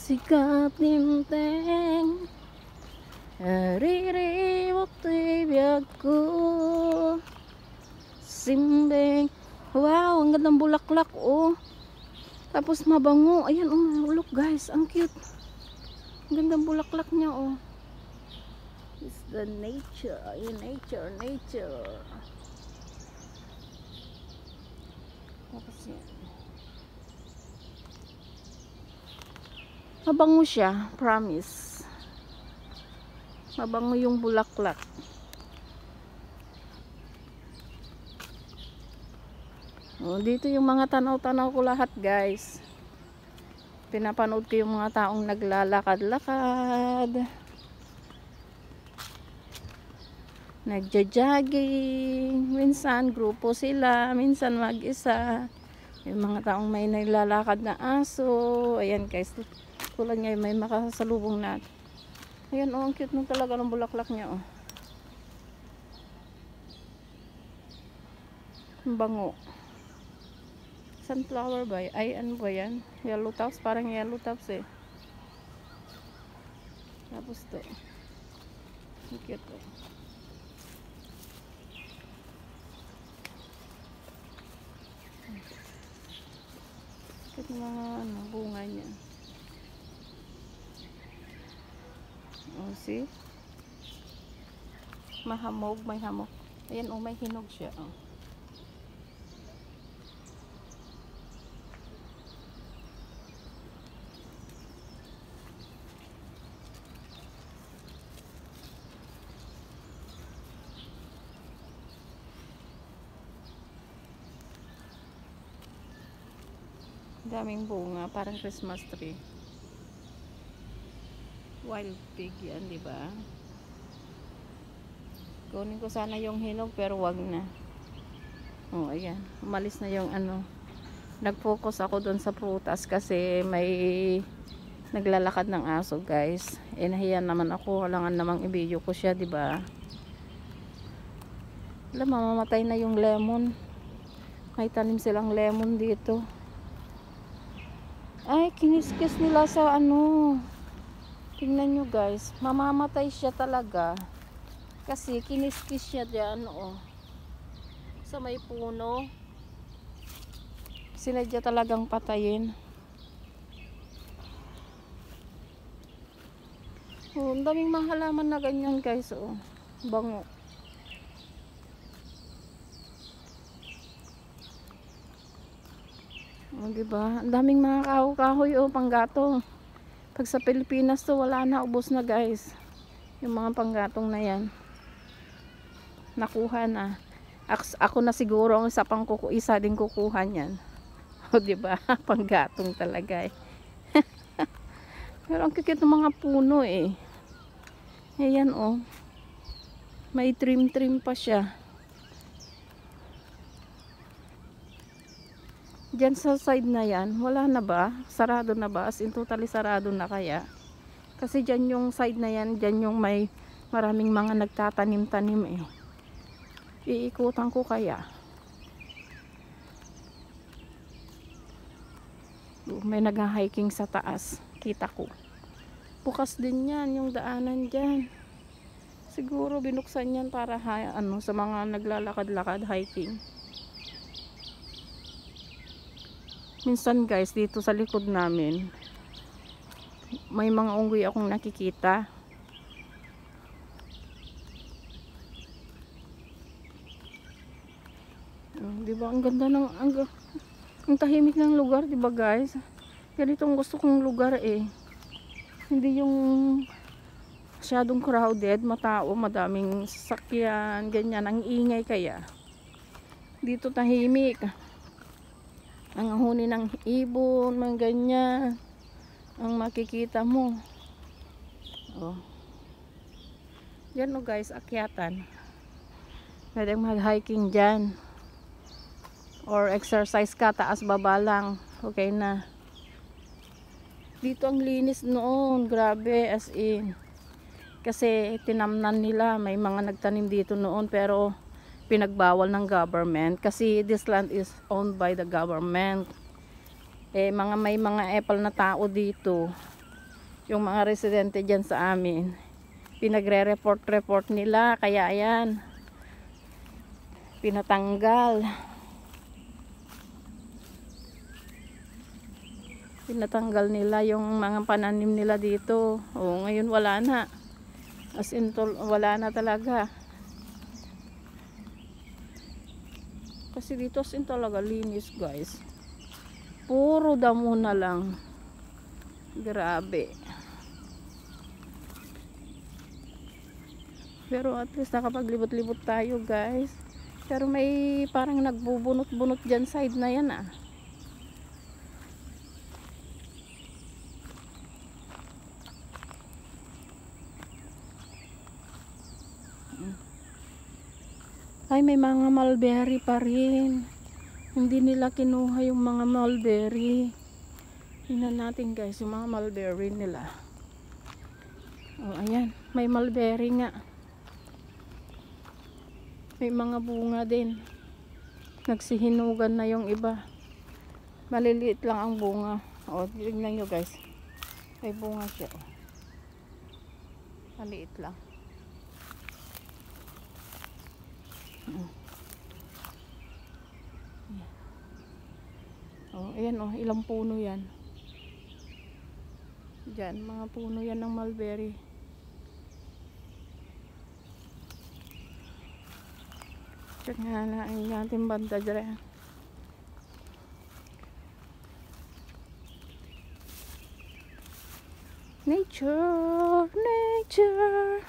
Sikat nimteng haririwak tibiyagku simbeng. Wow, ang gandang bulaklak oh. Tapos mabango. Ayan oh, look guys, ang cute. Ang gandang bulaklak niya oh. It's the nature. Ayan, nature. Tapos yan. Mabango siya, promise. Mabango yung bulaklak. Oh, dito yung mga tanaw-tanaw ko lahat, guys. Pinapanood ko yung mga taong naglalakad-lakad. Nagja-jogging. Minsan grupo sila, minsan mag-isa. Yung mga taong may naglalakad na aso. Ayan, guys. Tulad ngayon may makasalubong natin. Ayan oh, ang cute nung talaga ng bulaklak niya oh. Ang bango. Sunflower ba? Ay ano ba yan? Yellow tops, parang yellow tops eh. Tapos to. Ang cute oh. Cute mga ano, bunga niya. Oh, see? Mahamog, may hamog. Ayan, oh, may hinog siya, oh. Daming bunga, parang Christmas tree. Wild pig yan, di ba? Kunin ko sana yung hinog pero wag na. Oh, ayan. Umalis na yung ano. Nag-focus ako doon sa prutas kasi may naglalakad ng aso, guys. Eh nahiya naman ako, halangan namang i-video ko siya, di ba? Alam, mamamatay na yung lemon. May tanim silang lemon dito. Ay, kiniskis nila sa ano. Tingnan nyo guys, mamamatay siya talaga kasi kiniskis siya dyan oh. Sa may puno sinadya talagang patayin. Oh, ang daming mga halaman na ganyan guys oh. Bango. Oh, diba? Ang daming mga kahoy oh, panggatong. Pag sa Pilipinas to wala na, ubos na guys yung mga panggatong na yan. Nakuha na. Ako na siguro ang isa din kukuha niyan. O diba? Panggatong talaga eh. Pero ang kikit ng mga puno eh. Ayan oh. May trim pa siya. Diyan sa side na yan, wala na ba? Sarado na ba? As in totally sarado na kaya? Kasi dyan yung side na yan, dyan yung may maraming mga nagtatanim-tanim eh. Iikutan ko kaya. May nag-hiking sa taas. Kita ko. Bukas din yan, yung daanan dyan. Siguro binuksan yan para ano, sa mga naglalakad-lakad hiking. Minsan guys, dito sa likod namin, may mga unggoy akong nakikita. Diba? Ang ganda ng, ang tahimik ng lugar, diba guys? Ganito ang gusto kong lugar eh. Hindi yung masyadong crowded, matao, madaming sasakyan, ganyan, ang ingay kaya. Dito tahimik. Ang huni ng ibon, mga ganyan, ang makikita mo. Oh. Yan o guys, akyatan. Pwedeng mag-hiking dyan. Or exercise ka, taas baba lang. Okay na. Dito ang linis noon, grabe, as in. Kasi tinamnan nila, may mga nagtanim dito noon pero pinagbawal ng government kasi this land is owned by the government. May mga epal na tao dito, yung mga residente dyan sa amin, pinagre-report nila, kaya ayan, pinatanggal nila yung mga pananim nila dito. Ngayon wala na, as in wala na talaga. Kasi dito as in talaga linis guys, puro damo na lang, grabe. Pero at least nakapaglibot-libot tayo guys. Pero may parang nagbubunot-bunot dyan side na yan ah. Ay, may mga mulberry pa rin. Hindi nila kinuha yung mga mulberry. Tingnan natin guys, yung mga mulberry nila. Oh, ayan. May mulberry nga. May mga bunga din. Nagsihinugan na yung iba. Maliliit lang ang bunga. Oh, tingnan nyo guys. May bunga siya. Maliit lang. Oh, ayan oh, ilang puno yan. Diyan, mga puno yan ng mulberry. Check nga na ang ating banda dyan. Nature, nature.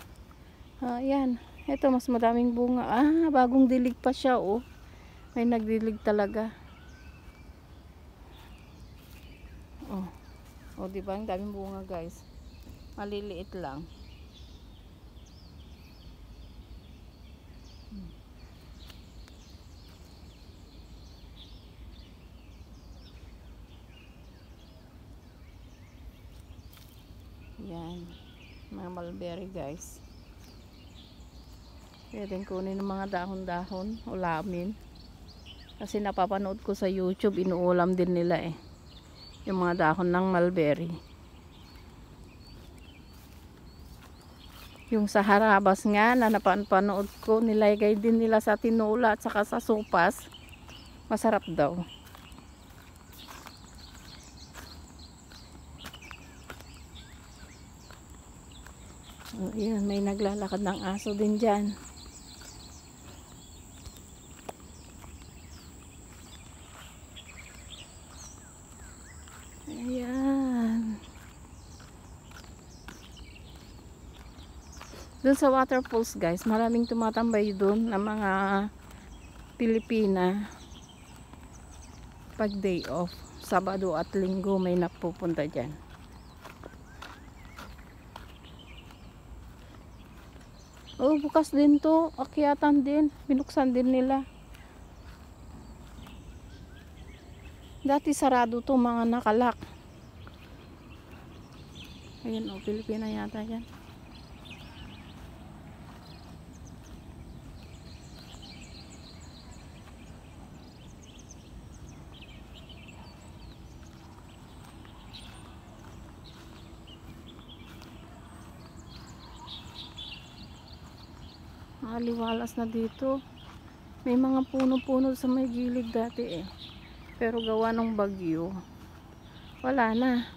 Ayan. Ito, mas madaming bunga. Bagong dilig pa siya, oh. May nagdilig talaga. Oh. Oh, di ba? Ang daming bunga, guys. Maliliit lang. Yan. Mga mulberry, guys. Pwedeng kunin ng mga dahon-dahon, ulamin. Kasi napapanood ko sa YouTube, inuulam din nila eh. Yung mga dahon ng mulberry. Yung sa harabas nga na napanood ko, nilagay din nila sa tinola at saka sa sopas. Masarap daw. Oh, yan, may naglalakad ng aso din dyan. Ayan. Doon sa waterfalls guys, maraming tumatambay doon na mga Pilipina pag day off. Sabado at Linggo may napupunta dyan. Oh, bukas din to. Akyatan din. Binuksan din nila. Dati sarado to, mga nakalak. Ayan o, Pilipina yata yan. Liwalas na dito. May mga puno-puno sa may gilid dati eh. Pero gawa ng bagyo, wala na.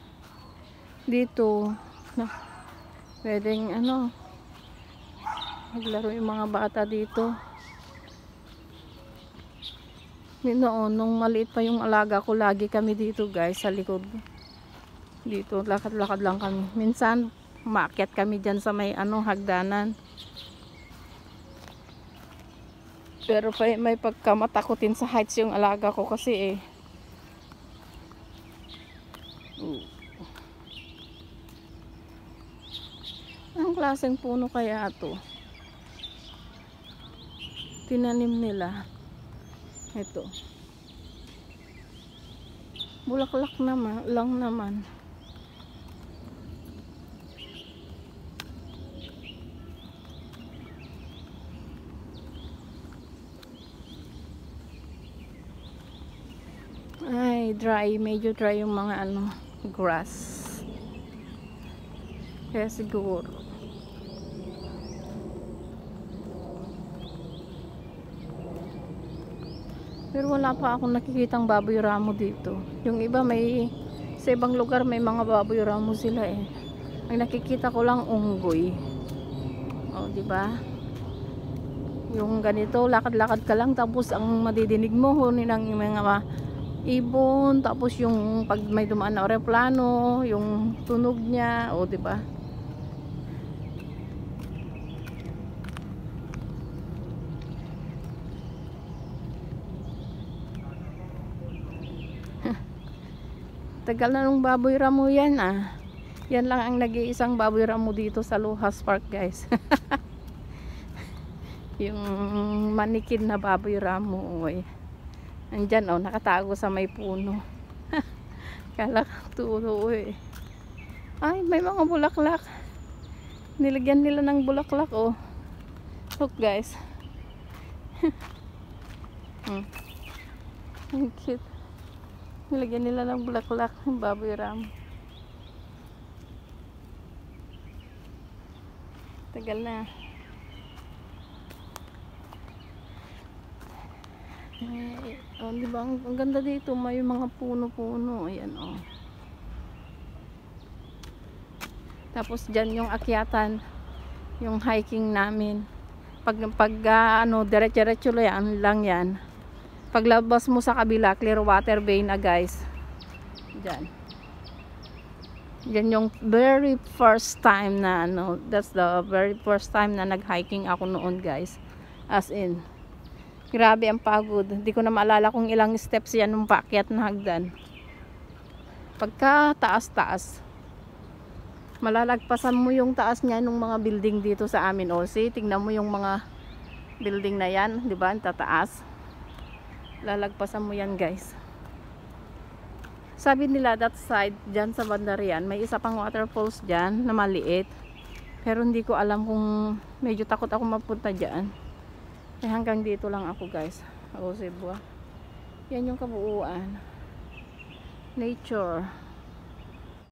Dito, pwedeng maglaro yung mga bata dito. Noon, nung maliit pa yung alaga ko, lagi kami dito guys, sa likod. Dito, lakad-lakad lang kami. Minsan, Umakyat kami dyan sa may hagdanan. Pero may pagkamatakutin sa heights yung alaga ko kasi eh. Ang klaseng puno kaya to? Tinanim nila. Ito. Bulaklak naman, lang naman. Ay, dry. Medyo dry yung mga grass. Kaya siguro. Pero wala pa akong nakikitang baboy ramo dito. Yung iba sa ibang lugar may mga baboy ramo sila eh. Ang nakikita ko lang unggoy. O, di ba? Yung ganito, lakad-lakad ka lang tapos ang madidinig mo hunin ng mga ibon, tapos yung pag may dumaan na eroplano, yung tunog niya, o di ba? Tagal na nung baboy ramo yan ah. Yan lang ang nag-iisang baboy ramo dito sa Lohas Park, guys. Yung manikin na baboy ramo, oy. Andyan oh, nakatago sa may puno. Kala tulo eh. Ay, may mga bulaklak. Nilagyan nila ng bulaklak oh. Look guys. Ang cute. Nilagyan nila ng bulaklak ng baboy ram. Tagal na. Oh, di ba? Ang ganda dito, may mga puno-puno. Ayan, oh. Tapos dyan yung akyatan, yung hiking namin. Pag diretso lang yan. Paglabas mo sa kabila, Clearwater Bay na, guys. Dyan. Yan yung very first time na that's the very first time na nag-hiking ako noon, guys. As in, grabe ang pagod. Hindi ko na maalala kung ilang steps yan nung paakyat na hagdan. Pagka taas-taas, malalagpasan mo yung taas niya nung mga building dito sa amin. O, see, tingnan mo yung mga building na yan, di ba? Tataas. Lalagpasan mo yan, guys. Sabi nila that side, dyan sa bandarian, may isa pang waterfalls dyan na maliit. Pero hindi ko alam kung, medyo takot ako mapunta dyan. Eh, hanggang dito lang ako, guys. Ako, Cebu. Yan yung kabuuan. Nature.